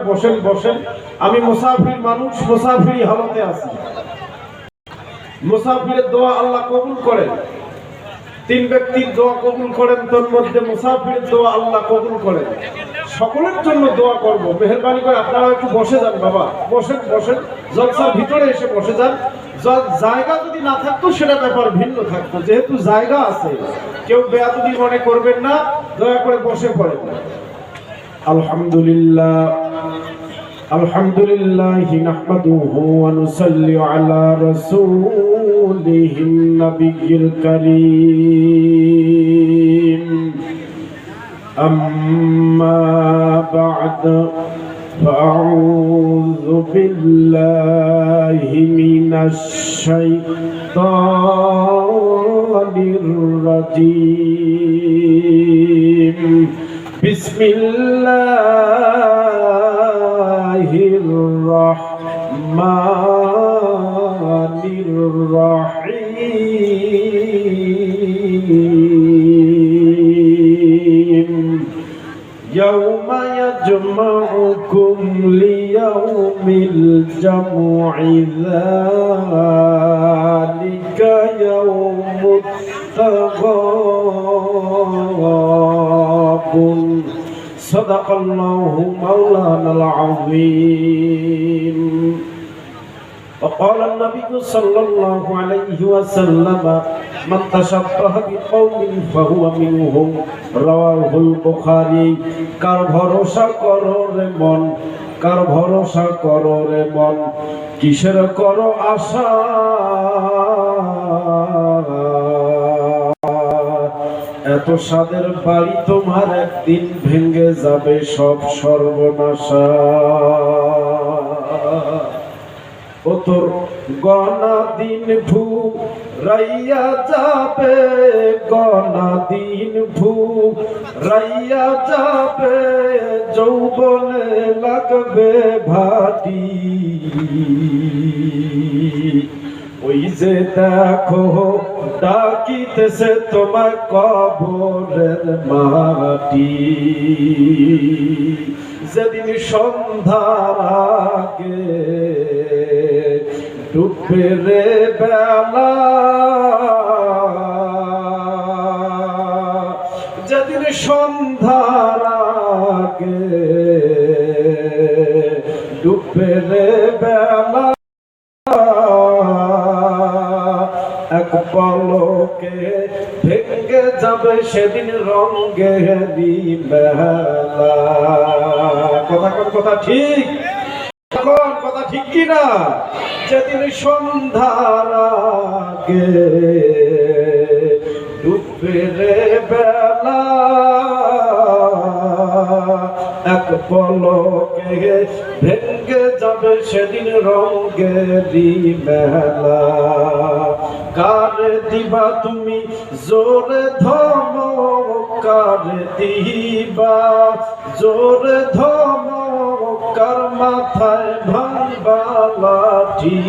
বসেন বসেন। আমি মুসাফির মানুষ, মুসাফিরি হালতে আছি। মুসাফিরের দোয়া আল্লাহ কবুল করেন। তিন ব্যক্তির দোয়া কবুল করেন, তোর মধ্যে মুসাফিরের দোয়া আল্লাহ কবুল করেন। সকলের জন্য দোয়া করব, মেহেরবানি করে আপনারা একটু বসে যান বাবা, বসেন বসেন, জলসার ভিতরে এসে বসে যান। জায়গা যদি না থাকতো সেটা ব্যাপার ভিন্ন থাকতো, যেহেতু জায়গা আছে কেউ বেয়াদবি মনে করবেন না, দয়া করে বসে পড়েন। আলহামদুলিল্লাহ আলহামদুলিল্লাহি নাহমাদুহু ওয়া নুসাল্লি আলা রাসূলিহিন নাবিয়্যিল কারীম। আম্মা বা'দ ফাআউযু বিল্লাহি মিনাশ শাইতানির রাজীম। বিসমিল্লাহির রহমানির রহিম। ইয়াওমা ইয়াজমাউকুম লিয়াউমিল জাম'i যালিকা ইয়াউমুত তাগাবুন। সাদাকাল্লাহু মাওলানাল আযীম। وقال النبي صلى الله عليه وسلم من تشبه بقوم فهو منهم رواه البخاري। কার ভরসা করো রে মন, কার ভরসা করো রে মন, কিসের করো আশা, এত সাদের বাড়ি তোমার একদিন ভেঙে যাবে সব সর্বনাশা। ও তোর গনা দিন রাইয়া যাবে, গনা দিন রাইয়া যাবে, যৌবনে লাগবে ভাটি। ওই যে দেখো ডাকিতেছে তোমার কবরের মাটি। যেদিন সন্ধ্যার আগে ডুববে রে বেলা, যেদিন সন্ধ্যার আগে ডুববে রে বেলা, এক পলকে ভেঙে যাবে সেদিন রঙেরি মেলা। কথা ঠিক, কথা ঠিক কিনা? যেদিন সন্ধ্যার আগে ডুববে রে বেলা, এক পলকে ভেঙে যাবে সেদিন রঙেরি মেলা। কার দিবা তুমি জোরে ধমক, কার দিবা জোরে ধমক, কার মাথায় ভাঙবা লাঠি।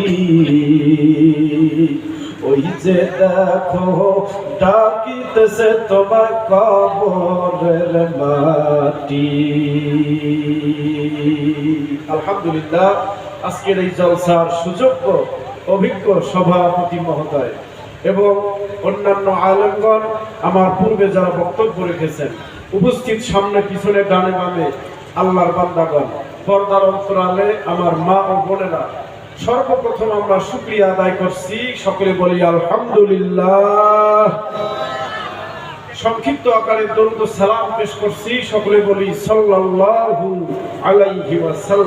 ওই যে দেখো ডাকিতেছে তোমার কবরের মাটি। আলহামদুলিল্লাহ, আজকের এই জলসার সুযোগ্য অভিজ্ঞ সভাপতি মহোদয় এবং অন্যান্য আলেমগণ, আমার পূর্বে যারা বক্তব্য রেখেছেন, উপস্থিত সামনে পিছনে ডানে বামে আল্লাহর বান্দাগণ, পর্দার অন্তরালে আমার মা ও বোনেরা, সর্বপ্রথম আমরা শুকরিয়া আদায় করছি। সকলে বলি আলহামদুলিল্লাহ। সংক্ষিপ্ত আকারে দরুদ ও সালাম পেশ করছি। সকলে বলি সাল্লাল্লাহু আলাইহি ওয়াসাল্লাম।